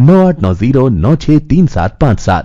9890963757।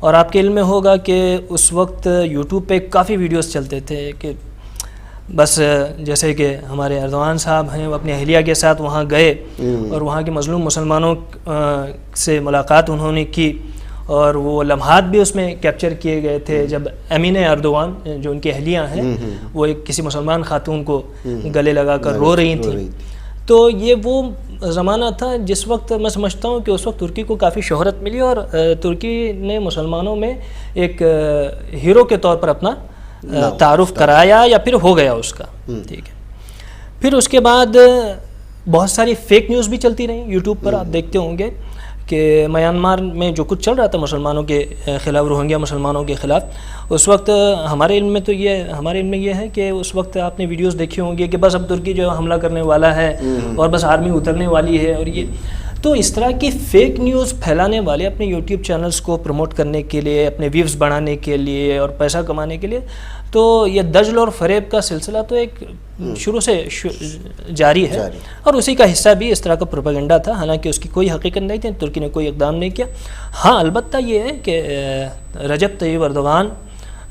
اور آپ کے علم میں ہوگا کہ اس وقت یوٹیوب پہ کافی ویڈیوز چلتے تھے کہ بس جیسے کہ ہمارے اردوان صاحب ہیں وہ اپنی اہلیہ کے ساتھ وہاں گئے اور وہاں کے مظلوم مسلمانوں سے ملاقات انہوں نے کی، اور وہ لمحات بھی اس میں کیپچر کیے گئے تھے جب امین اردوان جو ان کی اہلیہ ہیں وہ ایک کسی مسلمان خاتون کو گلے لگا کر رو رہی تھیں. تو یہ وہ زمانہ تھا جس وقت میں سمجھتا ہوں کہ اس وقت ترکی کو کافی شہرت ملی اور ترکی نے مسلمانوں میں ایک ہیرو کے طور پر اپنا تعارف کرایا یا پھر ہو گیا اس کا. ٹھیک ہے. پھر اس کے بعد بہت ساری فیک نیوز بھی چلتی رہیں یوٹیوب پر. آپ دیکھتے ہوں گے کہ میانمار میں جو کچھ چل رہا تھا مسلمانوں کے خلاف، روہنگیا مسلمانوں کے خلاف، اس وقت ہمارے علم میں یہ ہے کہ اس وقت آپ نے ویڈیوز دیکھی ہوں گی کہ بس اب ترکی جو حملہ کرنے والا ہے اور بس آرمی اترنے والی ہے. اور یہ تو اس طرح کی فیک نیوز پھیلانے والے اپنے یوٹیوب چینلز کو پروموٹ کرنے کے لیے، اپنے ویوز بڑھانے کے لیے اور پیسہ کمانے کے لیے، تو یہ دجل اور فریب کا سلسلہ تو ایک شروع سے جاری ہے اور اسی کا حصہ بھی اس طرح کا پروپیگنڈا تھا، حالانکہ اس کی کوئی حقیقت نہیں تھی. ترکی نے کوئی اقدام نہیں کیا. ہاں البتہ یہ ہے کہ رجب طیب اردوغان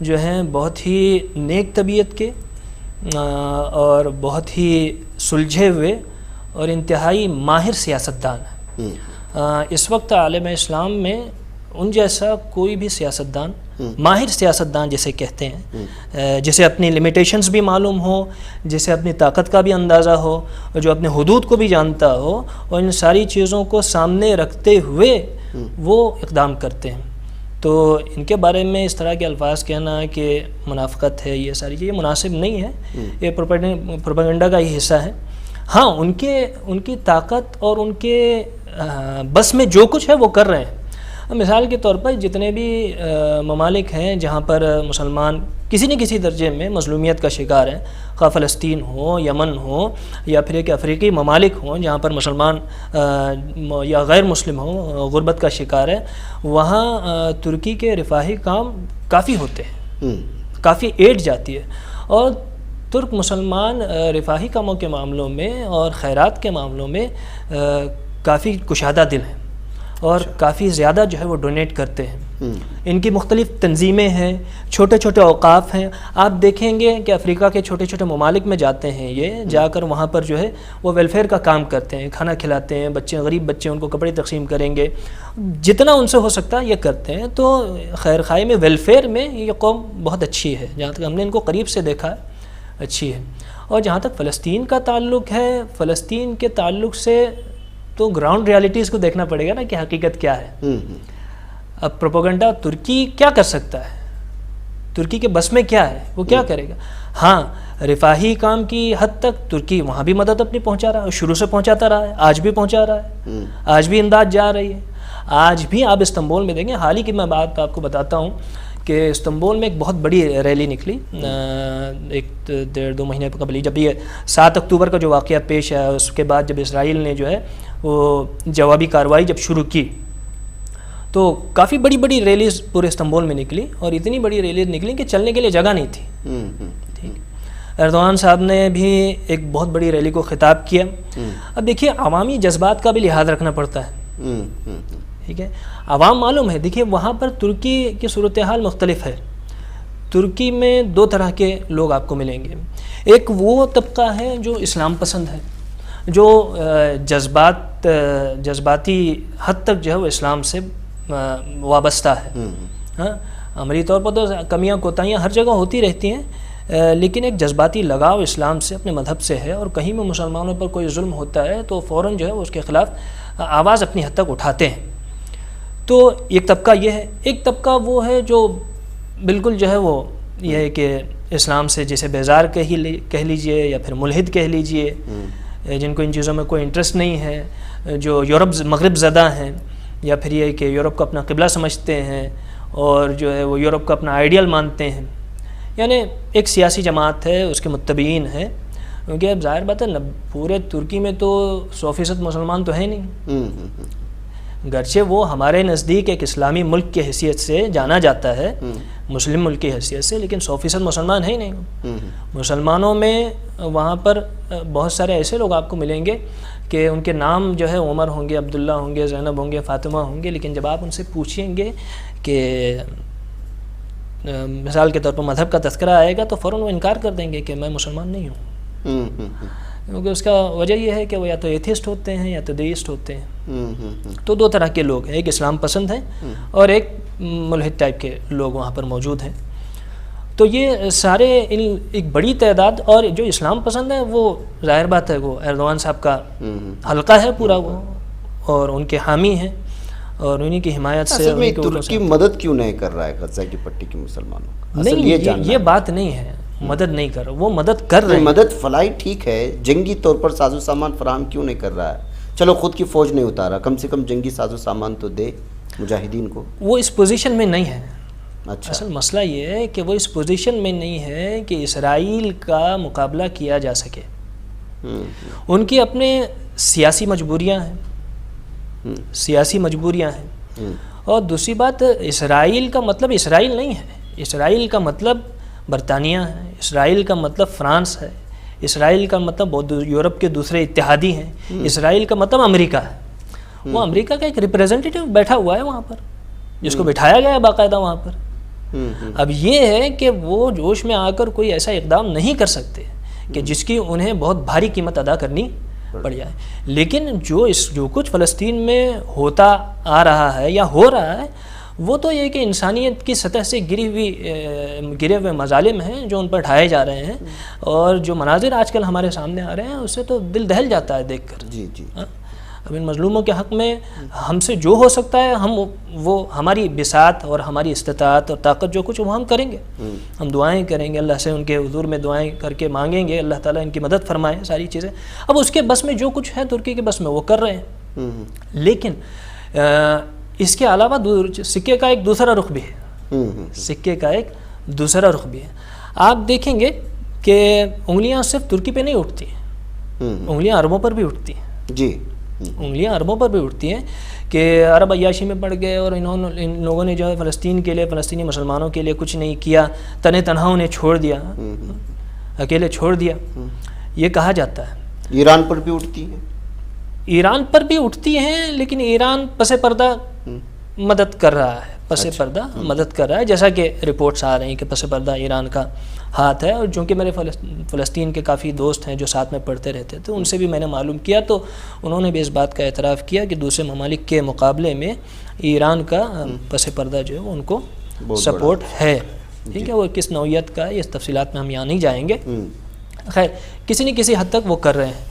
جو ہیں بہت ہی نیک طبیعت کے اور بہت ہی سلجھے ہوئے اور انتہائی ماہر سیاستدان ہیں. اس وقت عالم اسلام میں ان جیسا کوئی بھی سیاستدان، ماہر سیاستدان جسے کہتے ہیں، جسے اپنی لمیٹیشنز بھی معلوم ہو، جسے اپنی طاقت کا بھی اندازہ ہو، جو اپنے حدود کو بھی جانتا ہو، اور ان ساری چیزوں کو سامنے رکھتے ہوئے وہ اقدام کرتے ہیں. تو ان کے بارے میں اس طرح کے الفاظ کہنا کہ منافقت ہے، یہ ساری چیزیں مناسب نہیں ہے. یہ پروپیگنڈا کا ہی حصہ ہے. ہاں ان کی طاقت اور ان کے بس میں جو کچھ ہے وہ کر رہے ہیں. مثال کے طور پر جتنے بھی ممالک ہیں جہاں پر مسلمان کسی نہ کسی درجے میں مظلومیت کا شکار ہیں، خواہ فلسطین ہو، یمن ہو، یا پھر ایک افریقی ممالک ہوں جہاں پر مسلمان یا غیر مسلم ہوں غربت کا شکار ہے، وہاں ترکی کے رفاہی کام کافی ہوتے ہیں، کافی ایڈ جاتی ہے. اور ترک مسلمان رفاہی کاموں کے معاملوں میں اور خیرات کے معاملوں میں کافی کشادہ دل ہیں اور کافی زیادہ جو ہے وہ ڈونیٹ کرتے ہیں. ان کی مختلف تنظیمیں ہیں، چھوٹے چھوٹے اوقاف ہیں. آپ دیکھیں گے کہ افریقہ کے چھوٹے چھوٹے ممالک میں جاتے ہیں، یہ جا کر وہاں پر جو ہے وہ ویلفیئر کا کام کرتے ہیں، کھانا کھلاتے ہیں، بچے غریب بچے ان کو کپڑے تقسیم کریں گے، جتنا ان سے ہو سکتا ہے یہ کرتے ہیں. تو خیر خواہی میں، ویلفیئر میں یہ قوم بہت اچھی ہے، جہاں تک ہم نے ان کو قریب سے دیکھا ہے اچھی ہے. اور جہاں تک فلسطین کا تعلق ہے، فلسطین کے تعلق سے تو گراؤنڈ ریالٹیز کو دیکھنا پڑے گا نا کہ حقیقت کیا ہے. اب پروپیگنڈا ترکی کیا کر سکتا ہے، ترکی کے بس میں کیا ہے، وہ کیا کرے گا. ہاں رفاہی کام کی حد تک ترکی وہاں بھی مدد اپنی پہنچا رہا ہے، شروع سے پہنچاتا رہا ہے، آج بھی پہنچا رہا ہے، آج بھی امداد جا رہی ہے. آج بھی آپ استنبول میں دیکھیں، حال ہی کی میں بات آپ کو بتاتا ہوں کہ استنبول میں ایک بہت بڑی ریلی نکلی ایک 1.5-2 مہینے قبل، جب یہ 7 اکتوبر کا جو واقعہ پیش آیا، اس کے بعد جب اسرائیل نے جو ہے وہ جوابی کارروائی جب شروع کی، تو کافی بڑی بڑی ریلیز پورے استنبول میں نکلی، اور اتنی بڑی ریلیز نکلی کہ چلنے کے لیے جگہ نہیں تھی. ٹھیک، اردوغان صاحب نے بھی ایک بہت بڑی ریلی کو خطاب کیا. اب دیکھیے عوامی جذبات کا بھی لحاظ رکھنا پڑتا ہے. ٹھیک ہے، عوام معلوم ہے، دیکھیے وہاں پر ترکی کی صورتحال مختلف ہے. ترکی میں 2 طرح کے لوگ آپ کو ملیں گے. ایک وہ طبقہ ہے جو اسلام پسند ہے، جو جذباتی حد تک جو ہے وہ اسلام سے وابستہ ہے. ہاں عملی طور پر تو کمیاں کوتاہیاں ہر جگہ ہوتی رہتی ہیں، لیکن ایک جذباتی لگاؤ اسلام سے، اپنے مذہب سے ہے، اور کہیں میں مسلمانوں پر کوئی ظلم ہوتا ہے تو فوراً جو ہے اس کے خلاف آواز اپنی حد تک اٹھاتے ہیں. تو ایک طبقہ یہ ہے. ایک طبقہ وہ ہے جو بالکل جو ہے وہ یہ ہے کہ اسلام سے جسے بیزار کہہ لیجئے یا پھر ملحد کہہ لیجئے، جن کو ان چیزوں میں کوئی انٹرسٹ نہیں ہے، جو یورپ مغرب زدہ ہیں، یا پھر یہ کہ یورپ کو اپنا قبلہ سمجھتے ہیں اور جو ہے وہ یورپ کو اپنا آئیڈیل مانتے ہیں. یعنی ایک سیاسی جماعت ہے، اس کے متبعین ہیں. کیونکہ اب ظاہر بات ہے پورے ترکی میں تو 100% مسلمان تو ہے نہیں، گرچہ وہ ہمارے نزدیک ایک اسلامی ملک کی حیثیت سے جانا جاتا ہے، مسلم ملک کی حیثیت سے، لیکن 100% مسلمان ہے ہی نہیں. مسلمانوں میں وہاں پر بہت سارے ایسے لوگ آپ کو ملیں گے کہ ان کے نام جو ہے عمر ہوں گے، عبداللہ ہوں گے، زینب ہوں گے، فاطمہ ہوں گے، لیکن جب آپ ان سے پوچھیں گے کہ مثال کے طور پر مذہب کا تذکرہ آئے گا تو فوراً وہ انکار کر دیں گے کہ میں مسلمان نہیں ہوں، کیونکہ اس کا وجہ یہ ہے کہ وہ یا تو ایتھیسٹ ہوتے ہیں یا تو دیئسٹ ہوتے ہیں. تو دو طرح کے لوگ ہیں، ایک اسلام پسند ہیں اور ایک ملحد ٹائپ کے لوگ وہاں پر موجود ہیں. تو یہ سارے ایک بڑی تعداد، اور جو اسلام پسند ہے وہ ظاہر بات ہے وہ ایردوان صاحب کا حلقہ ہے پورا وہ، اور ان کے حامی ہیں اور انہی کی حمایت سے. اصل میں ترکی مدد کیوں نہیں کر رہا ہے غزہ کی پٹی کے مسلمانوں کو؟ نہیں، یہ بات نہیں ہے، مدد نہیں کر رہا، وہ مدد کر رہے ہیں. مدد فلائی ٹھیک ہے، جنگی طور پر ساز و سامان فراہم کیوں نہیں کر رہا ہے؟ چلو خود کی فوج نہیں اتارا، کم سے کم جنگی ساز و سامان تو دے مجاہدین کو. وہ اس پوزیشن میں نہیں ہے. اچھا، اصل مسئلہ یہ ہے کہ وہ اس پوزیشن میں نہیں ہے کہ اسرائیل کا مقابلہ کیا جا سکے. ان کی اپنے سیاسی مجبوریاں ہیں، اور دوسری بات اسرائیل کا مطلب اسرائیل نہیں ہے. اسرائیل کا مطلب برطانیہ ہے، اسرائیل کا مطلب فرانس ہے، اسرائیل کا مطلب یورپ کے دوسرے اتحادی ہیں، اسرائیل کا مطلب امریکہ ہے. وہ امریکہ کا ایک ریپریزنٹیٹیو بیٹھا ہوا ہے وہاں پر، جس کو بٹھایا گیا ہے باقاعدہ وہاں پر. اب یہ ہے کہ وہ جوش میں آ کر کوئی ایسا اقدام نہیں کر سکتے کہ جس کی انہیں بہت بھاری قیمت ادا کرنی پڑ جائے. لیکن جو کچھ فلسطین میں ہوتا آ رہا ہے یا ہو رہا ہے، وہ تو یہ کہ انسانیت کی سطح سے گرے ہوئے مظالم ہیں جو ان پر ڈھائے جا رہے ہیں، اور جو مناظر آج کل ہمارے سامنے آ رہے ہیں اس سے تو دل دہل جاتا ہے دیکھ کر. جی جی. اب ان مظلوموں کے حق میں ہم سے جو ہو سکتا ہے وہ ہماری بساط اور ہماری استطاعت اور طاقت جو کچھ وہ ہم کریں گے. ہم دعائیں کریں گے، اللہ سے ان کے حضور میں دعائیں کر کے مانگیں گے اللہ تعالیٰ ان کی مدد فرمائے ساری چیزیں. اب اس کے بس میں جو کچھ ہے ترکی کے بس میں وہ کر رہے ہیں. لیکن اس کے علاوہ سکے کا ایک دوسرا رخ بھی ہے. آپ دیکھیں گے کہ انگلیاں صرف ترکی پہ نہیں اٹھتی ہیں، انگلیاں عربوں پر بھی اٹھتی ہیں. جی، انگلیاں عربوں پر بھی اٹھتی ہیں کہ عرب عیاشی میں پڑ گئے اور ان لوگوں نے جو ہے فلسطین کے لیے، فلسطینی مسلمانوں کے لیے کچھ نہیں کیا، تنہ تنہا انہیں چھوڑ دیا، اکیلے چھوڑ دیا، یہ کہا جاتا ہے. ایران پر بھی اٹھتی ہیں، ایران پر بھی اٹھتی ہیں، لیکن ایران پس پردہ مدد کر رہا ہے، پس پردہ مدد کر رہا ہے، جیسا کہ رپورٹس آ رہی ہیں کہ پس پردہ ایران کا ہاتھ ہے. اور چونکہ میرے فلسطین کے کافی دوست ہیں جو ساتھ میں پڑھتے رہتے تھے، ان سے بھی میں نے معلوم کیا تو انہوں نے بھی اس بات کا اعتراف کیا کہ دوسرے ممالک کے مقابلے میں ایران کا پس پردہ جو ہے ان کو سپورٹ ہے. ٹھیک ہے، وہ کس نوعیت کا ہے اس تفصیلات میں ہم یہاں نہیں جائیں گے. خیر، کسی نہ کسی حد تک وہ کر رہے ہیں.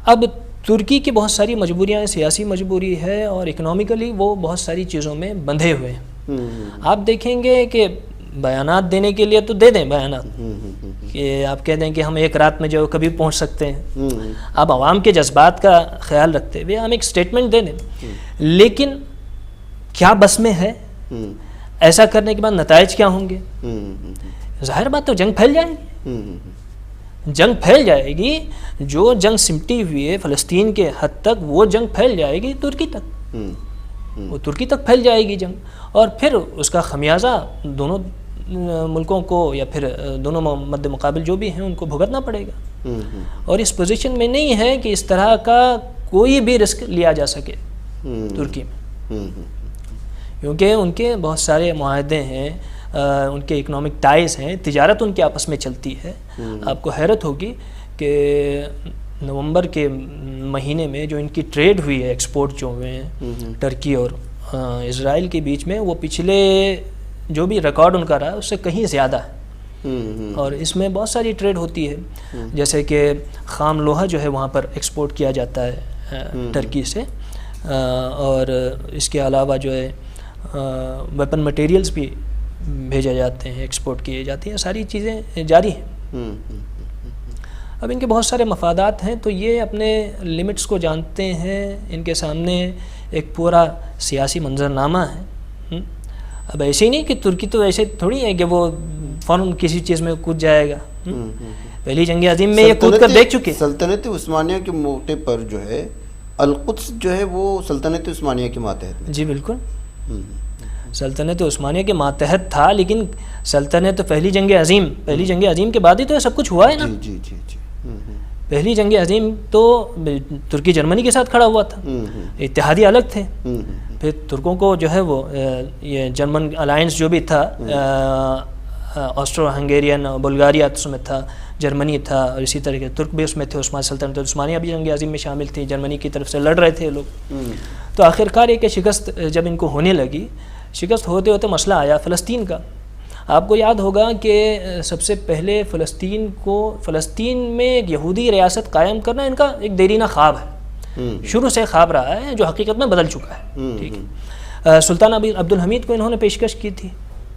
اب ترکی کی بہت ساری مجبوریاں ہیں، سیاسی مجبوری ہے اور اکنامیکلی وہ بہت ساری چیزوں میں بندھے ہوئے ہیں. آپ دیکھیں گے کہ بیانات دینے کے لیے تو دے دیں بیانات کہ آپ کہہ دیں کہ ہم ایک رات میں جو کبھی پہنچ سکتے ہیں. آپ عوام کے جذبات کا خیال رکھتے ہوئے ہم ایک سٹیٹمنٹ دے دیں، لیکن کیا بس میں ہے؟ ایسا کرنے کے بعد نتائج کیا ہوں گے؟ ظاہر بات تو جنگ پھیل جائے گی. جنگ پھیل جائے گی، جو جنگ سمٹی ہوئی ہے فلسطین کے حد تک، وہ جنگ پھیل جائے گی ترکی تک، وہ ترکی تک پھیل جائے گی جنگ، اور پھر اس کا خمیازہ دونوں ملکوں کو یا پھر دونوں مد مقابل جو بھی ہیں ان کو بھگتنا پڑے گا. اور اس پوزیشن میں نہیں ہے کہ اس طرح کا کوئی بھی رسک لیا جا سکے ترکی میں، کیونکہ ان کے بہت سارے معاہدے ہیں، ان کے اکنامک ٹائز ہیں، تجارت ان کے آپس میں چلتی ہے. آپ کو حیرت ہوگی کہ نومبر کے مہینے میں جو ان کی ٹریڈ ہوئی ہے، ایکسپورٹ جو ہوئے ہیں ٹرکی اور اسرائیل کے بیچ میں، وہ پچھلے جو بھی ریکارڈ ان کا رہا ہے اس سے کہیں زیادہ ہے. اور اس میں بہت ساری ٹریڈ ہوتی ہے، جیسے کہ خام لوہا جو ہے وہاں پر ایکسپورٹ کیا جاتا ہے ٹرکی سے، اور اس کے علاوہ جو ہے ویپن مٹیریلز بھی بھیجے جاتے ہیں، ایکسپورٹ کیے جاتے ہیں، ساری چیزیں جاری ہیں. اب ان کے بہت سارے مفادات ہیں، تو یہ اپنے لمٹس کو جانتے ہیں. ان کے سامنے ایک پورا سیاسی منظرنامہ ہے. اب ایسے ہی نہیں کہ ترکی تو ایسے تھوڑی ہے کہ وہ فوراً کسی چیز میں کود جائے گا. پہلی جنگ عظیم میں یہ کود کر دیکھ چکے. سلطنت عثمانیہ کے موقع پر جو ہے القدس جو ہے وہ سلطنت عثمانیہ کے ماتحت میں. جی بالکل، سلطنت عثمانیہ کے ماتحت تھا، لیکن سلطنت پہلی جنگ عظیم کے بعد ہی تو یہ سب کچھ ہوا ہے نا. پہلی جنگ عظیم تو ترکی جرمنی کے ساتھ کھڑا ہوا تھا، اتحادی الگ تھے، پھر ترکوں کو جو ہے وہ یہ جرمن الائنس جو بھی تھا، آسٹرو ہنگیرین، بلغاریہ اس میں تھا، جرمنی تھا، اور اسی طرح کے ترک بھی اس میں تھے، عثمانی سلطنت عثمانیہ بھی جنگ عظیم میں شامل تھی، جرمنی کی طرف سے لڑ رہے تھے لوگ. تو آخرکار ایک شکست جب ان کو ہونے لگی، شکست ہوتے ہوتے مسئلہ آیا فلسطین کا. آپ کو یاد ہوگا کہ سب سے پہلے فلسطین میں ایک یہودی ریاست قائم کرنا ان کا ایک دیرینہ خواب ہے، شروع سے خواب رہا ہے جو حقیقت میں بدل چکا ہے. ٹھیک ہے. سلطان عبد الحمید کو انہوں نے پیشکش کی تھی.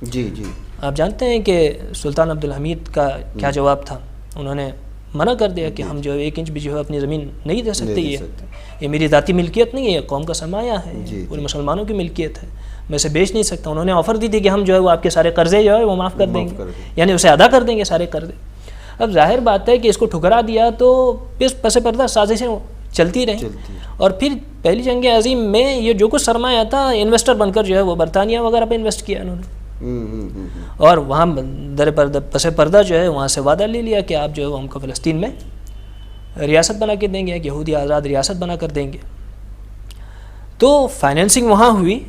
جی جی. آپ جانتے ہیں کہ سلطان عبد الحمید کا کیا جواب تھا؟ انہوں نے منع کر دیا کہ ہم جو 1 انچ بھی جو ہے اپنی زمین نہیں دے سکتے، یہ میری ذاتی ملکیت نہیں ہے، یہ قوم کا سرمایہ ہے، پورے مسلمانوں کی ملکیت ہے، میں اسے بیچ نہیں سکتا. انہوں نے آفر دی تھی کہ ہم جو ہے وہ آپ کے سارے قرضے جو ہے وہ معاف کر دیں گے، یعنی اسے ادا کر دیں گے سارے قرضے. اب ظاہر بات ہے کہ اس کو ٹھکرا دیا تو پس پردہ سازشیں چلتی رہیں، اور پھر پہلی جنگ عظیم میں یہ جو کچھ سرمایہ تھا انویسٹر بن کر جو ہے وہ برطانیہ وغیرہ پہ انویسٹ کیا انہوں نے، اور وہاں پس پردہ جو ہے وہاں سے وعدہ لے لیا کہ آپ جو ہے وہ ہم کو فلسطین میں ریاست بنا کے دیں گے، ایک یہودی آزاد ریاست بنا کر دیں گے. تو فائنینسنگ وہاں ہوئی،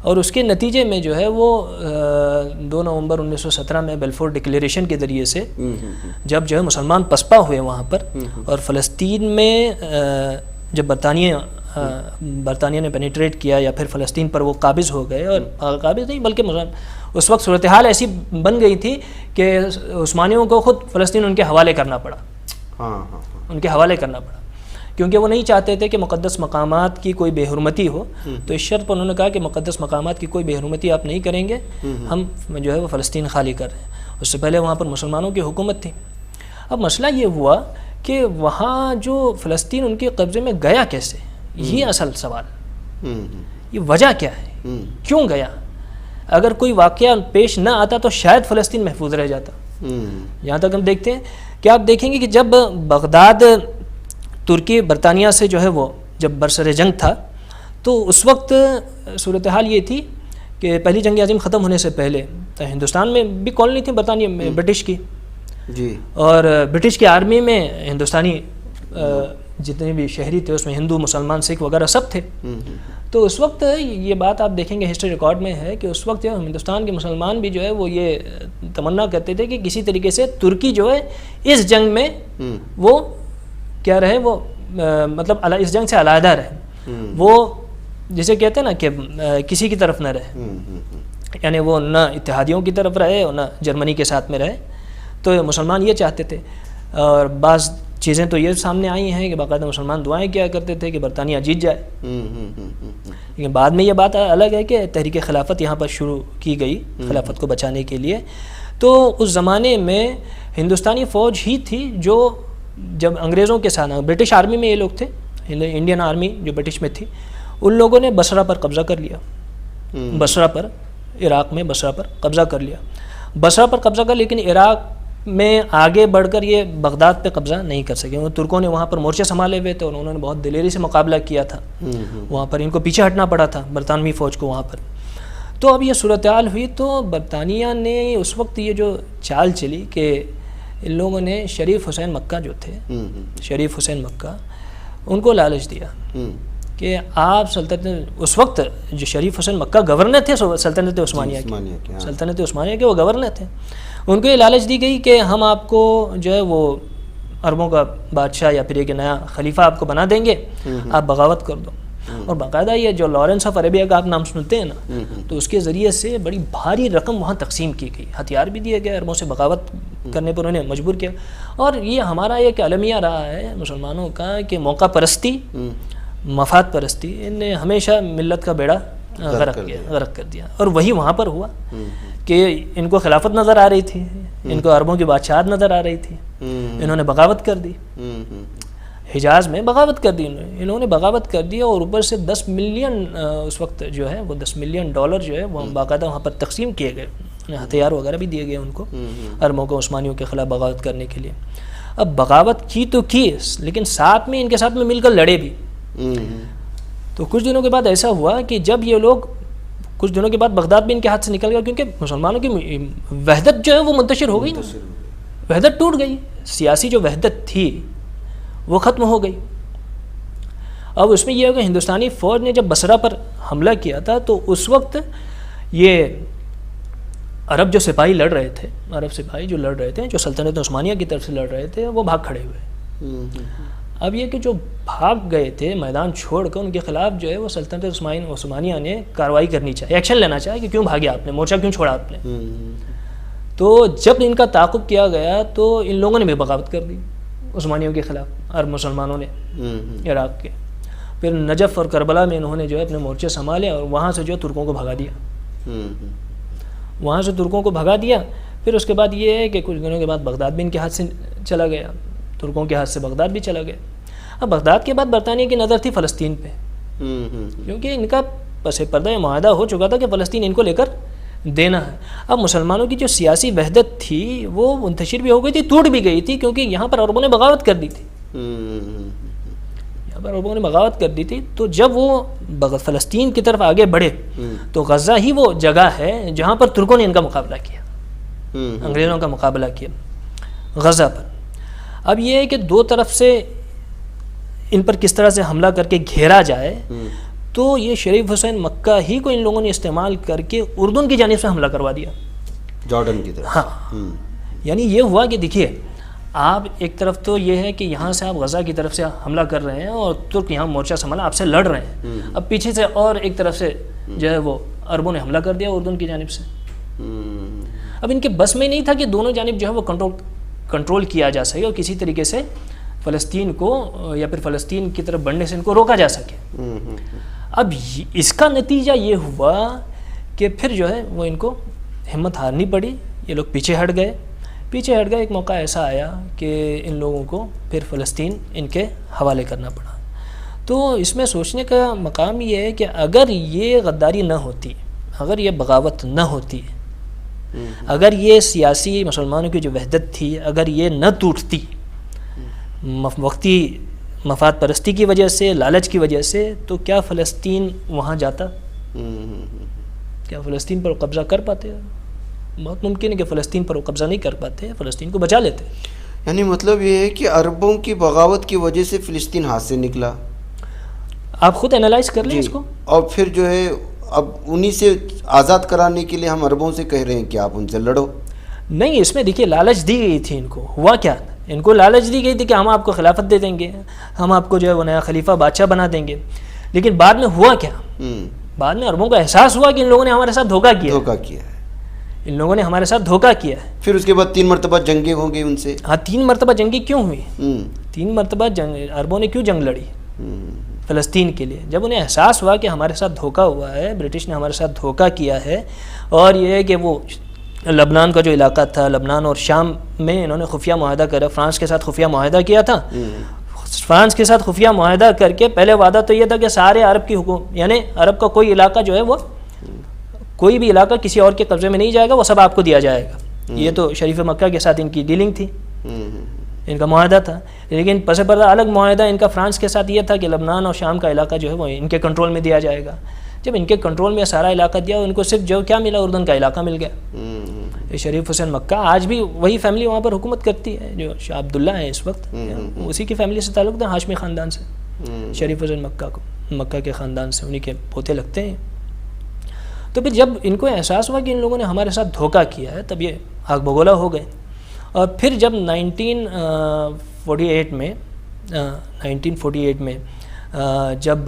اور اس کے نتیجے میں جو ہے وہ 2 نومبر 1917 میں بیلفور ڈکلیریشن کے ذریعے سے جب جو ہے مسلمان پسپا ہوئے وہاں پر، اور فلسطین میں جب برطانیہ نے پینیٹریٹ کیا یا پھر فلسطین پر وہ قابض ہو گئے، اور قابض نہیں بلکہ اس وقت صورتحال ایسی بن گئی تھی کہ عثمانیوں کو خود فلسطین ان کے حوالے کرنا پڑا، ان کے حوالے کرنا پڑا، کیونکہ وہ نہیں چاہتے تھے کہ مقدس مقامات کی کوئی بے حرمتی ہو. تو اس شرط پر انہوں نے کہا کہ مقدس مقامات کی کوئی بے حرمتی آپ نہیں کریں گے، ہم جو ہے وہ فلسطین خالی کر رہے ہیں. اس سے پہلے وہاں پر مسلمانوں کی حکومت تھی. اب مسئلہ یہ ہوا کہ وہاں جو فلسطین ان کے قبضے میں گیا کیسے، یہ اصل سوال. یہ وجہ کیا ہے، کیوں گیا؟ اگر کوئی واقعہ پیش نہ آتا تو شاید فلسطین محفوظ رہ جاتا. یہاں تک ہم دیکھتے ہیں کہ آپ دیکھیں گے کہ جب بغداد ترکی برطانیہ سے جو ہے وہ جب برسر جنگ تھا، تو اس وقت صورتحال یہ تھی کہ پہلی جنگ عظیم ختم ہونے سے پہلے ہندوستان میں بھی کالونی تھی برطانیہ میں، برٹش کی، جی، اور برٹش کی آرمی میں ہندوستانی جتنے بھی شہری تھے اس میں ہندو، مسلمان، سکھ وغیرہ سب تھے. تو اس وقت یہ بات آپ دیکھیں گے ہسٹری ریکارڈ میں ہے کہ اس وقت جو ہندوستان کے مسلمان بھی جو ہے وہ یہ تمنا کرتے تھے کہ کسی طریقے سے ترکی جو ہے اس جنگ میں وہ کیا رہے، وہ مطلب اس جنگ سے علیحدہ رہے، وہ جسے کہتے ہیں نا کہ کسی کی طرف نہ رہے، یعنی وہ نہ اتحادیوں کی طرف رہے اور نہ جرمنی کے ساتھ میں رہے. تو مسلمان یہ چاہتے تھے، اور بعض چیزیں تو یہ سامنے آئی ہیں کہ باقاعدہ مسلمان دعائیں کیا کرتے تھے کہ برطانیہ جیت جائے. لیکن بعد میں یہ بات الگ ہے کہ تحریک خلافت یہاں پر شروع کی گئی خلافت کو بچانے کے لیے. تو اس زمانے میں ہندوستانی فوج ہی تھی جو جب انگریزوں کے ساتھ، برٹش آرمی میں یہ لوگ تھے، انڈین آرمی جو برٹش میں تھی، ان لوگوں نے بصرہ پر قبضہ کر لیا، بصرہ پر، عراق میں بصرہ پر قبضہ کر لیا، بصرہ پر قبضہ کر، لیکن عراق میں آگے بڑھ کر یہ بغداد پہ قبضہ نہیں کر سکے. ترکوں نے وہاں پر مورچے سنبھالے ہوئے تھے اور انہوں نے بہت دلیری سے مقابلہ کیا تھا وہاں پر، ان کو پیچھے ہٹنا پڑا تھا برطانوی فوج کو وہاں پر. تو اب یہ صورتحال ہوئی تو برطانیہ نے اس وقت یہ جو چال چلی کہ ان لوگوں نے شریف حسین مکہ جو تھے، شریف حسین مکہ، ان کو لالچ دیا کہ آپ سلطنت، اس وقت جو شریف حسین مکہ گورنر تھے سلطنت عثمانیہ کے، سلطنت عثمانیہ کے وہ گورنر تھے، ان کو یہ لالچ دی گئی کہ ہم آپ کو جو ہے وہ عربوں کا بادشاہ یا پھر ایک نیا خلیفہ آپ کو بنا دیں گے، آپ بغاوت کر دو. اور باقاعدہ یہ جو لارنس آف عربیہ کا آپ نام سنتے ہیں نا، تو اس کے ذریعے سے بڑی بھاری رقم وہاں تقسیم کی گئی، ہتھیار بھی دیے گئے، عربوں سے بغاوت کرنے پر انہیں مجبور کیا. اور یہ ہمارا ایک المیہ رہا ہے مسلمانوں کا کہ موقع پرستی، مفاد پرستی، ان نے ہمیشہ ملت کا بیڑا غرق کر دیا. اور وہی وہاں پر ہوا کہ ان کو خلافت نظر آ رہی تھی، ان کو عربوں کی بادشاہت نظر آ رہی تھی، انہوں نے بغاوت کر دی، حجاز میں بغاوت کر دی، انہوں نے بغاوت کر دی، اور اوپر سے 10 ملین اس وقت جو ہے وہ $10 ملین جو ہے وہ باقاعدہ وہاں پر تقسیم کیے گئے، ہتھیار وغیرہ بھی دیے گئے ان کو، عربوں کو عثمانیوں کے خلاف بغاوت کرنے کے لیے. اب بغاوت کی تو کی، لیکن ساتھ میں ان کے ساتھ میں مل کر لڑے بھی. تو کچھ دنوں کے بعد ایسا ہوا کہ جب یہ لوگ، کچھ دنوں کے بعد بغداد بھی ان کے ہاتھ سے نکل گیا، کیونکہ مسلمانوں کی وحدت جو ہے وہ منتشر ہو گئی نا، وحدت ٹوٹ گئی، سیاسی جو وحدت تھی وہ ختم ہو گئی. اب اس میں یہ ہوگا ہندوستانی فوج نے جب بصرہ پر حملہ کیا تھا تو اس وقت یہ عرب جو سپاہی لڑ رہے تھے، عرب سپاہی جو لڑ رہے تھے، جو سلطنت عثمانیہ کی طرف سے لڑ رہے تھے، وہ بھاگ کھڑے ہوئے. اب یہ کہ جو بھاگ گئے تھے میدان چھوڑ کر، ان کے خلاف جو ہے وہ سلطنت عثمانیہ نے کارروائی کرنی چاہیے، ایکشن لینا چاہیے کہ کیوں بھاگے آپ نے، مورچہ کیوں چھوڑا آپ نے. تو جب ان کا تعاقب کیا گیا تو ان لوگوں نے بھی بغاوت کر دی عثمانیوں کے خلاف، عرب مسلمانوں نے عراق کے. پھر نجف اور کربلا میں انہوں نے جو ہے اپنے مورچے سنبھالے اور وہاں سے جو ہے ترکوں کو بھگا دیا، وہاں سے ترکوں کو بھگا دیا. پھر اس کے بعد یہ ہے کہ کچھ دنوں کے بعد بغداد بھی ان کے ہاتھ سے چلا گیا، ترکوں کے ہاتھ سے بغداد بھی چلا گیا. اب بغداد کے بعد برطانیہ کی نظر تھی فلسطین پہ، کیونکہ ان کا پس پردہ معاہدہ ہو چکا تھا کہ فلسطین ان کو لے کر دینا ہے. اب مسلمانوں کی جو سیاسی وحدت تھی وہ منتشر بھی ہو گئی تھی، ٹوٹ بھی گئی تھی، کیونکہ یہاں پر عربوں نے بغاوت کر دی تھی، یہاں پر عربوں نے بغاوت کر دی تھی. تو جب وہ فلسطین کی طرف آگے بڑھے تو غزہ ہی وہ جگہ ہے جہاں پر ترکوں نے ان کا مقابلہ کیا، انگریزوں کا مقابلہ کیا غزہ پر. اب یہ ہے کہ دو طرف سے ان پر کس طرح سے حملہ کر کے گھیرا جائے، تو یہ شریف حسین مکہ ہی کو ان لوگوں نے استعمال کر کے اردن کی جانب سے حملہ کروا دیا، جارڈن کی طرف. ہاں، یعنی یہ ہوا کہ دیکھیے آپ ایک طرف تو یہ ہے کہ یہاں سے آپ غزہ کی طرف سے حملہ کر رہے ہیں اور ترک یہاں مورچہ سنبھالا آپ سے لڑ رہے ہیں، اب پیچھے سے اور ایک طرف سے جو ہے وہ عربوں نے حملہ کر دیا اردن کی جانب سے. اب ان کے بس میں نہیں تھا کہ دونوں جانب جو ہے وہ کنٹرول کیا جا سکے اور کسی طریقے سے فلسطین کو یا پھر فلسطین کی طرف بڑھنے سے ان کو روکا جا سکے. اب اس کا نتیجہ یہ ہوا کہ پھر جو ہے وہ ان کو ہمت ہارنی پڑی، یہ لوگ پیچھے ہٹ گئے. ایک موقع ایسا آیا کہ ان لوگوں کو پھر فلسطین ان کے حوالے کرنا پڑا. تو اس میں سوچنے کا مقام یہ ہے کہ اگر یہ غداری نہ ہوتی، اگر یہ بغاوت نہ ہوتی، اگر یہ سیاسی مسلمانوں کی جو وحدت تھی اگر یہ نہ ٹوٹتی وقتی مفاد پرستی کی وجہ سے، لالچ کی وجہ سے، تو کیا فلسطین وہاں جاتا؟ کیا فلسطین پر قبضہ کر پاتے؟ بہت ممکن ہے کہ فلسطین پر قبضہ نہیں کر پاتے، فلسطین کو بچا لیتے. یعنی مطلب یہ ہے کہ عربوں کی بغاوت کی وجہ سے فلسطین ہاتھ سے نکلا. آپ خود انالائز کر لیں اس کو. اور پھر جو ہے اب انہی سے آزاد کرانے کے لیے ہم عربوں سے کہہ رہے ہیں کہ آپ ان سے لڑو. نہیں، اس میں دیکھیے لالچ دی گئی تھی ان کو. ہوا کیا؟ ان کو لالچ دی گئی تھی کہ ہم آپ کو خلافت دے دیں گے، ہم آپ کو جو ہے وہ نیا خلیفہ بادشاہ بنا دیں گے. لیکن بعد میں ہوا کیا؟ بعد میں عربوں کو احساس ہوا کہ ان لوگوں نے ہمارے ساتھ دھوکہ کیا ہے، ان لوگوں نے ہمارے ساتھ دھوکہ کیا ہے. پھر اس کے بعد 3 مرتبہ جنگیں ہوں گی ان سے. ہاں، 3 مرتبہ جنگیں کیوں ہوئی؟ 3 مرتبہ عربوں نے کیوں جنگ لڑی فلسطین کے لیے؟ جب انہیں احساس ہوا کہ ہمارے ساتھ دھوکہ ہوا ہے، برٹش نے ہمارے ساتھ دھوکہ کیا ہے. اور یہ ہے کہ وہ لبنان کا جو علاقہ تھا، لبنان اور شام میں انہوں نے خفیہ معاہدہ کرا، فرانس کے ساتھ خفیہ معاہدہ کیا تھا. فرانس کے ساتھ خفیہ معاہدہ کر کے پہلے وعدہ تو یہ تھا کہ سارے عرب کی حکومت، یعنی عرب کا کوئی علاقہ جو ہے وہ، کوئی بھی علاقہ کسی اور کے قبضے میں نہیں جائے گا، وہ سب آپ کو دیا جائے گا. یہ تو شریف مکہ کے ساتھ ان کی ڈیلنگ تھی، ان کا معاہدہ تھا. لیکن پس پردہ الگ معاہدہ ان کا فرانس کے ساتھ یہ تھا کہ لبنان اور شام کا علاقہ جو ہے وہ ان کے کنٹرول میں دیا جائے گا. جب ان کے کنٹرول میں سارا علاقہ دیا، ان کو صرف جو کیا ملا، اردن کا علاقہ مل گیا. شریف حسین مکہ آج بھی وہی فیملی وہاں پر حکومت کرتی ہے جو شاہ عبداللہ ہے اس وقت، اسی کی فیملی سے تعلق تھا، ہاشمی خاندان سے. شریف حسین مکہ کے خاندان سے انہی کے پوتے لگتے ہیں. تو پھر جب ان کو احساس ہوا کہ ان لوگوں نے ہمارے ساتھ دھوکہ کیا ہے، تب یہ آگ بگولا ہو گئے. اور پھر جب 1948 میں جب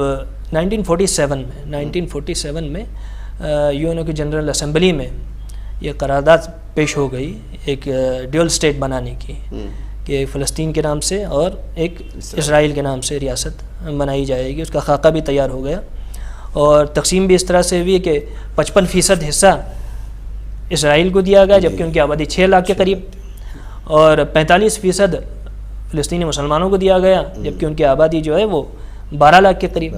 1947 میں یو این او کی جنرل اسمبلی میں یہ قرارداد پیش ہو گئی ایک ڈیول اسٹیٹ بنانے کی، کہ فلسطین کے نام سے اور ایک اسرائیل کے نام سے ریاست بنائی جائے گی. اس کا خاکہ بھی تیار ہو گیا اور تقسیم بھی اس طرح سے ہوئی کہ 55% حصہ اسرائیل کو دیا گیا، جبکہ ان کی آبادی 6 لاکھ کے قریب، اور 45% فلسطینی مسلمانوں کو دیا گیا، جبکہ ان کی آبادی جو ہے وہ 12 لاکھ کے قریب.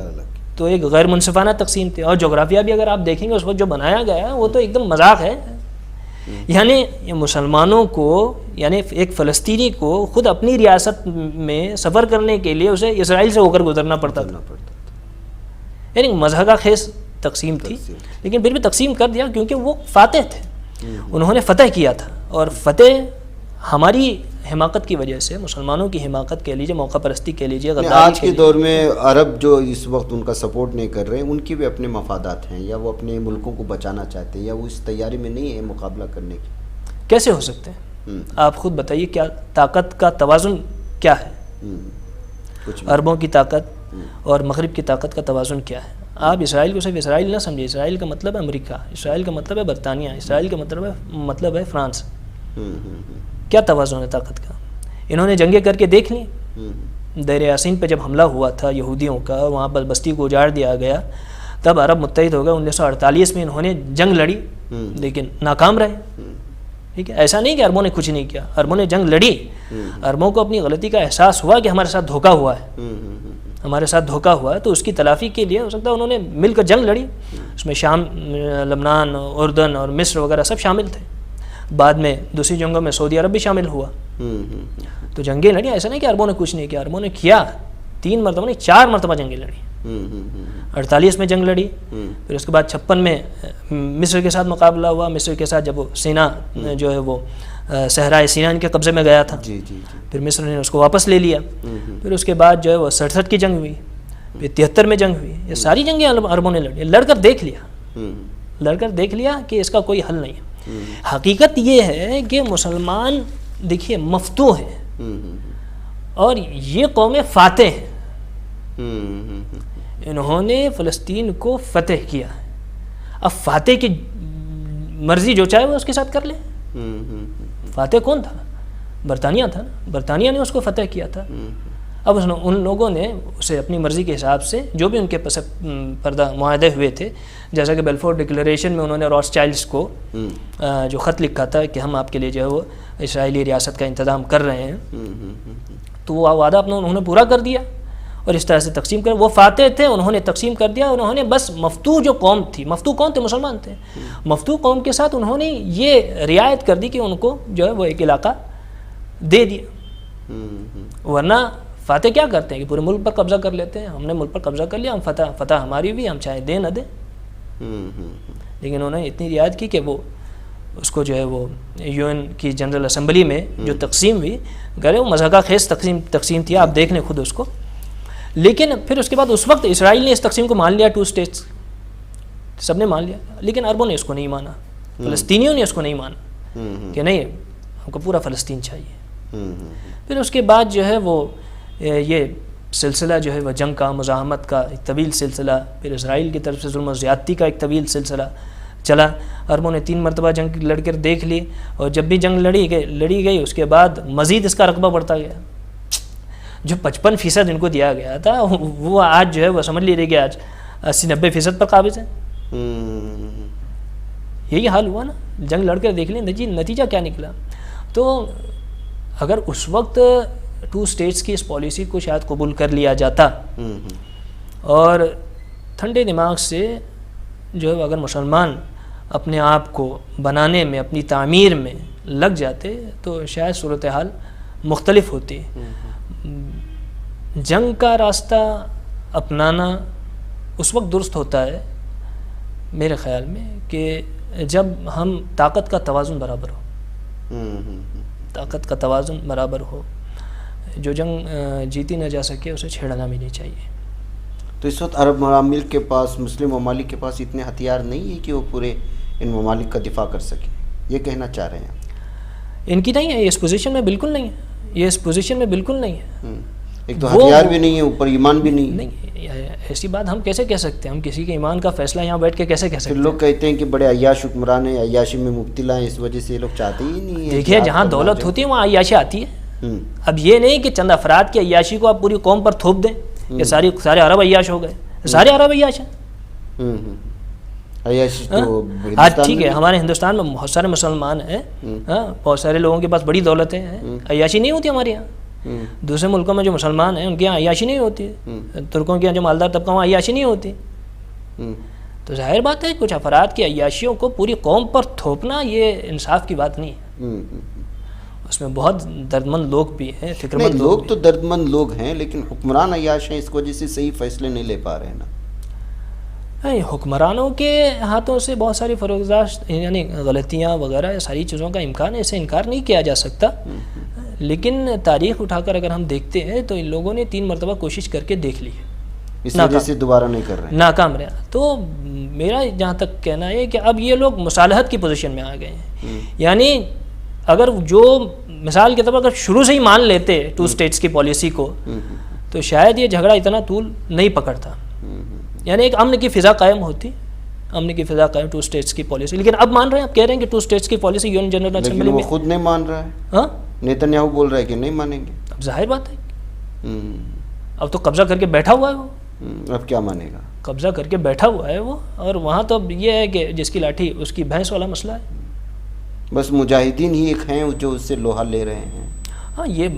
تو ایک غیر منصفانہ تقسیم تھی. اور جغرافیہ بھی اگر آپ دیکھیں گے اس وقت جو بنایا گیا ہے وہ تو ایک دم مذاق ہے. یعنی یہ مسلمانوں کو، یعنی ایک فلسطینی کو خود اپنی ریاست میں سفر کرنے کے لیے اسے اسرائیل سے ہو کر گزرنا پڑتا تھا. یعنی مضحکہ خیز تقسیم تھی، لیکن پھر بھی تقسیم کر دیا کیونکہ وہ فاتح تھے، انہوں نے فتح کیا تھا. اور فتح ہماری حماقت کی وجہ سے، مسلمانوں کی حماقت کہہ لیجیے، موقع پرستی کہہ لیجیے، غداری آج کے دور میں عرب جو اس وقت ان کا سپورٹ نہیں کر رہے ہیں، ان کی بھی اپنے مفادات ہیں، یا وہ اپنے ملکوں کو بچانا چاہتے ہیں، یا وہ اس تیاری میں نہیں ہے مقابلہ کرنے کی. کیسے ہو سکتے ہیں؟ آپ خود بتائیے، کیا طاقت کا توازن کیا ہے؟ عربوں کی طاقت اور مغرب کی طاقت کا توازن کیا ہے؟ آپ اسرائیل کو صرف اسرائیل نہ سمجھے. اسرائیل کا مطلب ہے امریکہ، اسرائیل کا مطلب ہے برطانیہ، اسرائیل کا مطلب ہے فرانس. کیا توازن ہے طاقت کا؟ انہوں نے جنگیں کر کے دیکھ لی. دیر یاسین پہ جب حملہ ہوا تھا یہودیوں کا، وہاں پر بستی کو اجاڑ دیا گیا، تب عرب متحد ہو گئے. 1948 میں انہوں نے جنگ لڑی لیکن ناکام رہے. ٹھیک ہے، ایسا نہیں کہ عربوں نے کچھ نہیں کیا، عربوں نے جنگ لڑی. عربوں کو اپنی غلطی کا احساس ہوا کہ ہمارے ساتھ دھوکہ ہوا ہے، ہمارے ساتھ دھوکہ ہوا ہے، تو اس کی تلافی کے لیے ہو سکتا ہے انہوں نے مل کر جنگ لڑی. اس میں شام، لبنان، اردن اور مصر وغیرہ سب شامل تھے. بعد میں دوسری جنگوں میں سعودی عرب بھی شامل ہوا. تو جنگیں لڑی. ایسا نہیں کہ عربوں نے کچھ نہیں کیا، عربوں نے کیا. 3 مرتبہ نہیں 4 مرتبہ جنگیں لڑی. 48 میں جنگ لڑی، پھر اس کے بعد 56 میں مصر کے ساتھ مقابلہ ہوا. مصر کے ساتھ جب وہ سینا جو ہے وہ صحرائے سینا ان کے قبضے میں گیا تھا، پھر مصر نے اس کو واپس لے لیا. پھر اس کے بعد جو ہے وہ 67 کی جنگ ہوئی، پھر 73 میں جنگ ہوئی. یہ ساری جنگیں عربوں نے لڑی. لڑ کر دیکھ لیا کہ اس کا کوئی حل نہیں ہے. حقیقت یہ ہے کہ مسلمان دیکھیے مفتوح ہیں اور یہ قومیں فاتح ہیں. انہوں نے فلسطین کو فتح کیا ہے. اب فاتح کی مرضی جو چاہے وہ اس کے ساتھ کر لے. فاتح کون تھا؟ برطانیہ تھا نا. برطانیہ نے اس کو فتح کیا تھا. اب ان لوگوں نے اسے اپنی مرضی کے حساب سے جو بھی ان کے پس پردہ معاہدے ہوئے تھے، جیسا کہ بیلفور ڈکلیریشن میں انہوں نے راس چائلڈس کو جو خط لکھا تھا کہ ہم آپ کے لیے جو ہے وہ اسرائیلی ریاست کا انتظام کر رہے ہیں، تو وہ وعدہ اپنا انہوں نے پورا کر دیا اور اس طرح سے تقسیم کر. وہ فاتح تھے، انہوں نے تقسیم کر دیا. انہوں نے بس مفتوح جو قوم تھی، مفتوح کون تھے؟ مسلمان تھے. مفتوح قوم کے ساتھ انہوں نے یہ رعایت کر دی کہ ان کو جو ہے وہ ایک علاقہ دے دیا. ورنہ فاتح کیا کرتے ہیں کہ پورے ملک پر قبضہ کر لیتے ہیں. ہم نے ملک پر قبضہ کر لیا، ہم فتح ہماری بھی، ہم چاہے دیں نہ دیں. لیکن انہوں نے اتنی رعایت کی کہ وہ اس کو جو ہے وہ UN کی جنرل اسمبلی میں جو تقسیم ہوئی، گرے وہ مضحکہ خیز تقسیم تھی، آپ دیکھ لیں خود اس کو. لیکن پھر اس کے بعد اس وقت اسرائیل نے اس تقسیم کو مان لیا، 2 اسٹیٹس سب نے مان لیا. لیکن عربوں نے اس کو نہیں مانا، فلسطینیوں نے اس کو نہیں مانا کہ نہیں ہم کو پورا فلسطین چاہیے. پھر اس کے بعد جو ہے وہ یہ سلسلہ جو ہے وہ جنگ کا، مزاحمت کا ایک طویل سلسلہ، پھر اسرائیل کی طرف سے ظلم و زیادتی کا ایک طویل سلسلہ چلا. عربوں نے 3 مرتبہ جنگ لڑ کر دیکھ لی، اور جب بھی جنگ لڑی گئی اس کے بعد مزید اس کا رقبہ بڑھتا گیا. جو 55% ان کو دیا گیا تھا وہ آج جو ہے وہ سمجھ لیجیے کہ آج 80-90% پر قابض ہے. یہی حال ہوا نا. جنگ لڑ کر دیکھ لیں نتیجہ کیا نکلا. تو اگر اس وقت 2 اسٹیٹس کی اس پالیسی کو شاید قبول کر لیا جاتا اور ٹھنڈے دماغ سے جو ہے اگر مسلمان اپنے آپ کو بنانے میں، اپنی تعمیر میں لگ جاتے تو شاید صورتحال مختلف ہوتی. جنگ کا راستہ اپنانا اس وقت درست ہوتا ہے میرے خیال میں کہ جب ہم طاقت کا توازن برابر ہو. طاقت کا توازن برابر ہو. جو جنگ جیتی نہ جا سکے اسے چھیڑنا بھی نہیں چاہیے. تو اس وقت عرب ممالک کے پاس، مسلم ممالک کے پاس اتنے ہتھیار نہیں ہے کہ وہ پورے ان ممالک کا دفاع کر سکیں، یہ کہنا چاہ رہے ہیں؟ ان کی نہیں ہے، یہ اس پوزیشن میں بالکل نہیں ہے. یہ اس پوزیشن میں بالکل نہیں ہے. ایک تو ہتھیار بھی نہیں ہے، اوپر ایمان بھی نہیں. ایسی بات ہم کیسے کہہ سکتے ہیں؟ ہم کسی کے ایمان کا فیصلہ یہاں بیٹھ کے کیسے کہہ سکتے ہیں؟ لوگ کہتے ہیں کہ بڑے عیاش حکمران ہیں، عیاشی میں مبتلا ہیں، اس وجہ سے یہ لوگ چاہتے ہی نہیں ہیں. دیکھیے جہاں دولت ہوتی ہے وہاں عیاشی آتی ہے. اب یہ نہیں کہ چند افراد کی عیاشی کو آپ پوری قوم پر تھوپ دیں کہ سارے عرب عیاش ہو گئے. سارے عرب عیاش ہیں. آج ٹھیک ہے ہمارے ہندوستان میں بہت سارے مسلمان ہیں، بہت سارے لوگوں کے پاس بڑی دولتیں ہیں، عیاشی نہیں ہوتی ہمارے یہاں. دوسرے ملکوں میں جو مسلمان ہیں ان کے یہاں عیاشی نہیں ہوتی. ترکوں کے یہاں جو مالدار طبقہ وہاں عیاشی نہیں ہوتی. تو ظاہر بات ہے کچھ افراد کی عیاشیوں کو پوری قوم پر تھوپنا یہ انصاف کی بات نہیں ہے. اس میں بہت دردمند لوگ بھی ہیں، فکر مند لوگ تو دردمند لوگ ہیں، لیکن حکمران عیاش ہیں، اس وجہ سے صحیح فیصلے نہیں لے پا رہے ہیں نا. حکمرانوں کے ہاتھوں سے بہت ساری فروغداشت یعنی غلطیاں وغیرہ ساری چیزوں کا امکان ہے، اسے انکار نہیں کیا جا سکتا. لیکن تاریخ اٹھا کر اگر ہم دیکھتے ہیں تو ان لوگوں نے 3 مرتبہ کوشش کر کے دیکھ لی ہے, اس وجہ سے دوبارہ نہیں کر رہے ہیں, ناکام رہا. تو میرا جہاں تک کہنا ہے کہ اب یہ لوگ مصالحت کی پوزیشن میں آ گئے ہیں. یعنی اگر جو مثال کے طور پر اگر شروع سے ہی مان لیتے 2 اسٹیٹس کی پالیسی کو تو شاید یہ جھگڑا اتنا طول نہیں پکڑتا. یعنی ایک امن کی فضا قائم ہوتی, امن کی فضا قائم 2 اسٹیٹس کی پالیسی. لیکن اب مان رہے ہیں, اب کہہ رہے ہیں کہ 2 اسٹیٹس کی policy U N General Assembly وہ میں خود نہیں مان رہا ہے. ہاں, نیتن یاہو بول رہا ہے کہ نہیں مانیں گے. اب ظاہر بات ہے, اب تو قبضہ کر کے بیٹھا ہوا ہے وہ, اب کیا مانے گا, قبضہ کر کے بیٹھا ہوا ہے وہ. اور وہاں تو اب یہ ہے کہ جس کی لاٹھی اس کی بھینس والا مسئلہ ہے. بس مجاہدین ہی ایک ہیں جو اس سے لوہا لے رہے ہیں. ہاں, یہ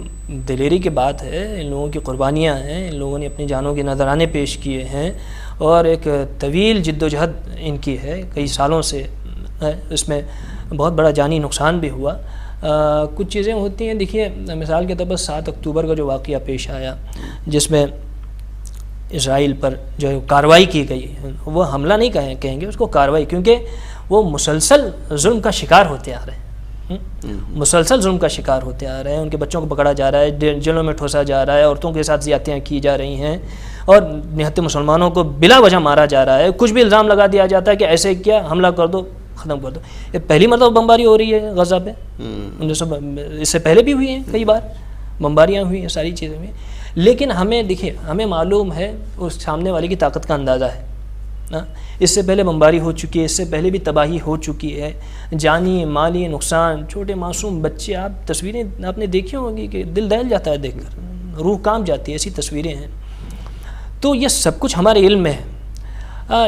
دلیری کی بات ہے, ان لوگوں کی قربانیاں ہیں, ان لوگوں نے اپنی جانوں کے نذرانے پیش کیے ہیں اور ایک طویل جد و جہد ان کی ہے, کئی سالوں سے. اس میں بہت بڑا جانی نقصان بھی ہوا. کچھ چیزیں ہوتی ہیں, دیکھیے مثال کے طور پر 7 اکتوبر کا جو واقعہ پیش آیا جس میں اسرائیل پر جو کارروائی کی گئی, وہ حملہ نہیں کہیں گے اس کو, کارروائی, کیونکہ وہ مسلسل ظلم کا شکار ہوتے آ رہے ہیں, مسلسل ظلم کا شکار ہوتے آ رہے ہیں. ان کے بچوں کو پکڑا جا رہا ہے, جیلوں میں ٹھوسا جا رہا ہے, عورتوں کے ساتھ زیادتیاں کی جا رہی ہیں اور نہتے مسلمانوں کو بلا وجہ مارا جا رہا ہے. کچھ بھی الزام لگا دیا جاتا ہے کہ ایسے کیا, حملہ کر دو, ختم کر دو. یہ پہلی مرتبہ بمباری ہو رہی ہے غزہ پہ, اس سے پہلے بھی ہوئی ہیں, کئی بار بمباریاں ہوئی ہیں, ساری چیزیں ہوئی. لیکن ہمیں دیکھیے, ہمیں معلوم ہے اس سامنے والے کی طاقت کا اندازہ ہے. اس سے پہلے بمباری ہو چکی ہے, اس سے پہلے بھی تباہی ہو چکی ہے, جانی مالی نقصان, چھوٹے معصوم بچے. آپ تصویریں آپ نے دیکھی ہوں گی کہ دل دہل جاتا ہے دیکھ کر, روح کانپ جاتی ہے, ایسی تصویریں ہیں. تو یہ سب کچھ ہمارے علم میں ہے.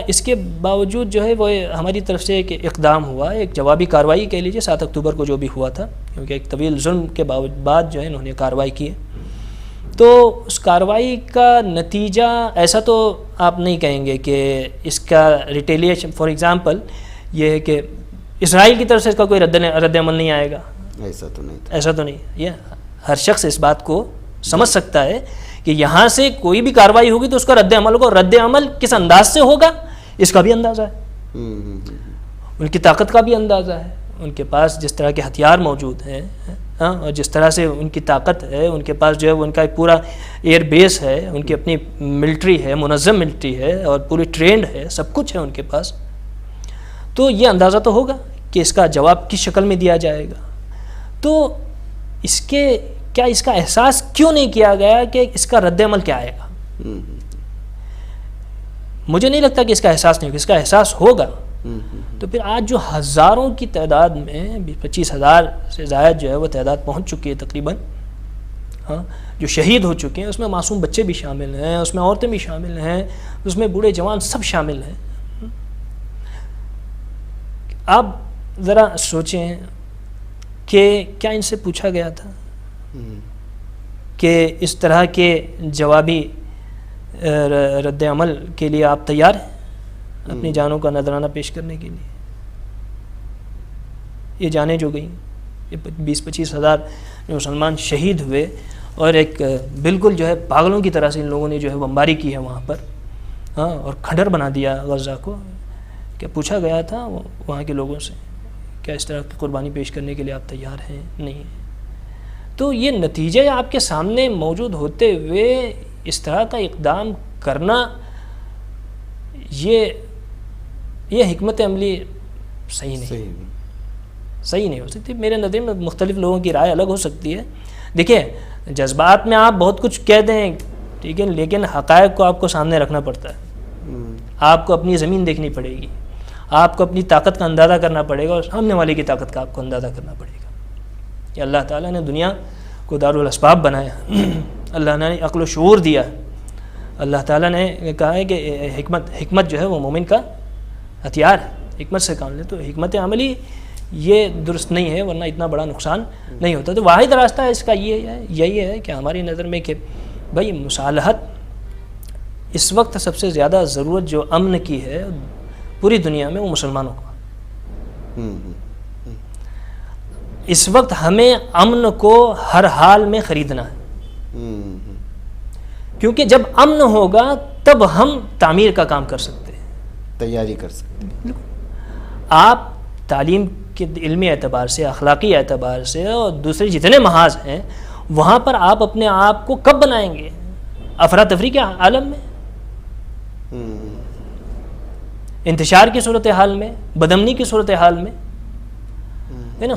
اس کے باوجود جو ہے وہ ہماری طرف سے ایک اقدام ہوا, ایک جوابی کارروائی کہہ لیجیے 7 اکتوبر کو جو بھی ہوا تھا, کیونکہ ایک طویل ظلم کے بعد جو ہے انہوں نے کارروائی کی ہے. تو اس کارروائی کا نتیجہ ایسا تو آپ نہیں کہیں گے کہ اس کا ریٹیلیشن, فار ایگزامپل یہ ہے کہ اسرائیل کی طرف سے اس کا کوئی رد عمل نہیں آئے گا, ایسا تو نہیں. یہ ہر شخص اس بات کو سمجھ سکتا ہے کہ یہاں سے کوئی بھی کارروائی ہوگی تو اس کا رد عمل ہوگا. رد عمل کس انداز سے ہوگا اس کا بھی اندازہ ہے, ان کی طاقت کا بھی اندازہ ہے, ان کے پاس جس طرح کے ہتھیار موجود ہیں اور جس طرح سے ان کی طاقت ہے, ان کے پاس جو ہے ان کا ایک پورا ایئر بیس ہے, ان کی اپنی ملٹری ہے, منظم ملٹری ہے اور پوری ٹرینڈ ہے, سب کچھ ہے ان کے پاس. تو یہ اندازہ تو ہوگا کہ اس کا جواب کس شکل میں دیا جائے گا. تو اس کا احساس کیوں نہیں کیا گیا کہ اس کا رد عمل کیا آئے گا؟ مجھے نہیں لگتا کہ اس کا احساس نہیں ہوگا, اس کا احساس ہوگا. تو پھر آج جو ہزاروں کی تعداد میں 25,000 سے زائد جو ہے وہ تعداد پہنچ چکی ہے تقریباً, ہاں, جو شہید ہو چکے ہیں, اس میں معصوم بچے بھی شامل ہیں, اس میں عورتیں بھی شامل ہیں, اس میں بوڑھے جوان سب شامل ہیں. آپ ذرا سوچیں کہ کیا ان سے پوچھا گیا تھا کہ اس طرح کے جوابی رد عمل کے لیے آپ تیار ہیں اپنی جانوں کا نذرانہ پیش کرنے کے لیے؟ یہ جانیں جو گئیں, یہ 20-25 ہزار جو مسلمان شہید ہوئے اور ایک بالکل جو ہے پاگلوں کی طرح سے ان لوگوں نے جو ہے بمباری کی ہے وہاں پر, ہاں, اور کھنڈر بنا دیا غزہ کو. کیا پوچھا گیا تھا وہاں کے لوگوں سے کیا اس طرح کی قربانی پیش کرنے کے لیے آپ تیار ہیں؟ نہیں. تو یہ نتیجے آپ کے سامنے موجود ہوتے ہوئے اس طرح کا اقدام کرنا, یہ حکمت عملی صحیح نہیں ہو سکتی. میرے نظر میں مختلف لوگوں کی رائے الگ ہو سکتی ہے. دیکھیں, جذبات میں آپ بہت کچھ کہہ دیں, ٹھیک ہے, لیکن حقائق کو آپ کو سامنے رکھنا پڑتا ہے. آپ کو اپنی زمین دیکھنی پڑے گی, آپ کو اپنی طاقت کا اندازہ کرنا پڑے گا اور سامنے والے کی طاقت کا آپ کو اندازہ کرنا پڑے گا. کہ اللہ تعالیٰ نے دنیا کو دارالاسباب بنایا, اللہ نے عقل و شعور دیا, اللہ تعالیٰ نے کہا ہے کہ حکمت جو ہے وہ مومن کا ہتھیار ہے, حکمت سے کام لے. تو حکمت عملی یہ درست نہیں ہے, ورنہ اتنا بڑا نقصان نہیں ہوتا. تو واحد راستہ اس کا یہی ہے کہ ہماری نظر میں کہ بھائی مصالحت اس وقت سب سے زیادہ ضرورت جو امن کی ہے پوری دنیا میں وہ مسلمانوں کو. اس وقت ہمیں امن کو ہر حال میں خریدنا ہے, کیونکہ جب امن ہوگا تب ہم تعمیر کا کام کر سکتے ہیں, تیاری کر سکتے ہیں. آپ تعلیم کے علمی اعتبار سے, اخلاقی اعتبار سے اور دوسرے جتنے محاذ ہیں وہاں پر آپ اپنے آپ کو کب بنائیں گے؟ افراتفری کے عالم میں، انتشار کی صورتحال میں، بدامنی کی صورتحال میں.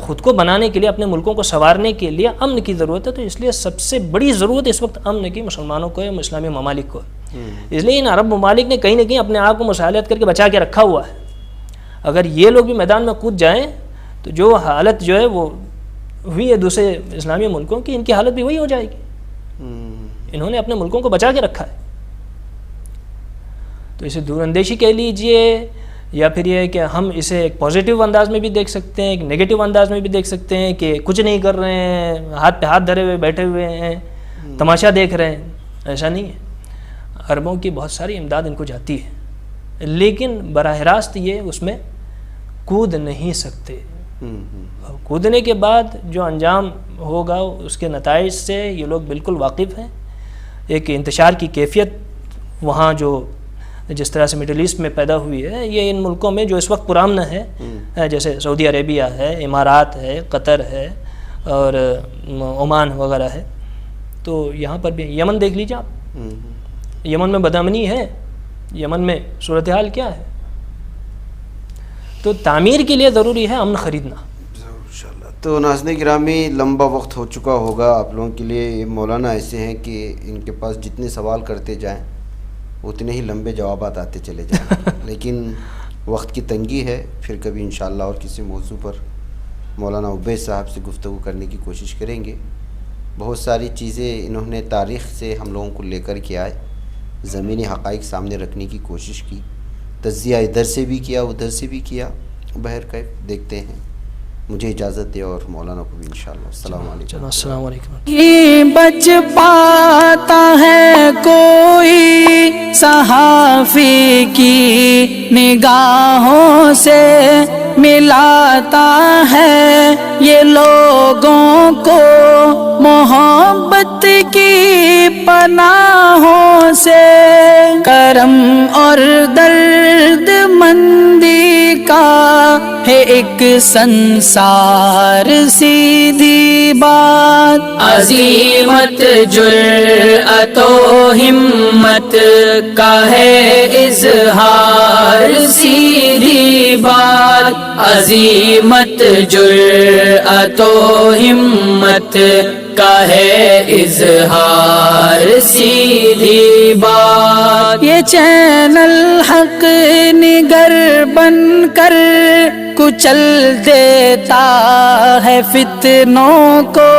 خود کو بنانے کے لیے، اپنے ملکوں کو سنوارنے کے لیے امن کی ضرورت ہے. تو اس لیے سب سے بڑی ضرورت اس وقت امن کی مسلمانوں کو ہے، اسلامی ممالک کو. اس لیے ان عرب ممالک نے کہیں نہ کہیں اپنے آپ کو مسالحت کر کے بچا کے رکھا ہوا ہے. اگر یہ لوگ بھی میدان میں کود جائیں تو جو حالت جو ہے وہ ہوئی ہے دوسرے اسلامی ملکوں کی، ان کی حالت بھی وہی ہو جائے گی. انہوں نے اپنے ملکوں کو بچا کے رکھا ہے. تو اسے دور اندیشی کہہ لیجئے، یا پھر یہ ہے کہ ہم اسے ایک پازیٹیو انداز میں بھی دیکھ سکتے ہیں، ایک نیگیٹو انداز میں بھی دیکھ سکتے ہیں کہ کچھ نہیں کر رہے ہیں، ہاتھ پہ ہاتھ دھرے ہوئے بیٹھے ہوئے ہیں، تماشا دیکھ رہے ہیں. ایسا نہیں ہے. عربوں کی بہت ساری امداد ان کو جاتی ہے، لیکن براہ راست یہ اس میں کود نہیں سکتے. کودنے کے بعد جو انجام ہوگا اس کے نتائج سے یہ لوگ بالکل واقف ہیں. ایک انتشار کی کیفیت وہاں جو جس طرح سے مڈل ایسٹ میں پیدا ہوئی ہے، یہ ان ملکوں میں جو اس وقت پرامن ہے، جیسے سعودی عربیہ ہے، امارات ہے، قطر ہے اور عمان وغیرہ ہے. تو یہاں پر بھی یمن دیکھ لیجیے آپ، یمن میں بدامنی ہے، یمن میں صورتحال کیا ہے. تو تعمیر کے لیے ضروری ہے امن خریدنا. تو ناظرین گرامی، لمبا وقت ہو چکا ہوگا آپ لوگوں کے لیے. یہ مولانا ایسے ہیں کہ ان کے پاس جتنے سوال کرتے جائیں اتنے ہی لمبے جوابات آتے چلے جائیں. لیکن وقت کی تنگی ہے. پھر کبھی انشاءاللہ اور کسی موضوع پر مولانا عبید صاحب سے گفتگو کرنے کی کوشش کریں گے. بہت ساری چیزیں انہوں نے تاریخ سے ہم لوگوں کو لے کر کے آئے، زمینی حقائق سامنے رکھنے کی کوشش کی، تجزیہ ادھر سے بھی کیا ادھر سے بھی کیا. بہرکیف دیکھتے ہیں. مجھے اجازت دے اور مولانا کو بھی انشاءاللہ. السلام علیکم. السلام علیکم. بچ پاتا ہے کوئی صحافی کی نگاہوں سے، ملاتا ہے یہ لوگوں کو محبت کی پناہوں سے. کرم اور درد مندی کا ہے ایک سنسار سیدھی بات. عزیمت جرأت و ہمت کا ہے اظہار سیدھی بات. عزیمت جرأت و ہمت کا ہے اظہار سیدھی بات. یہ چینل حق نگر بن کر کچل دیتا ہے فتنوں کو.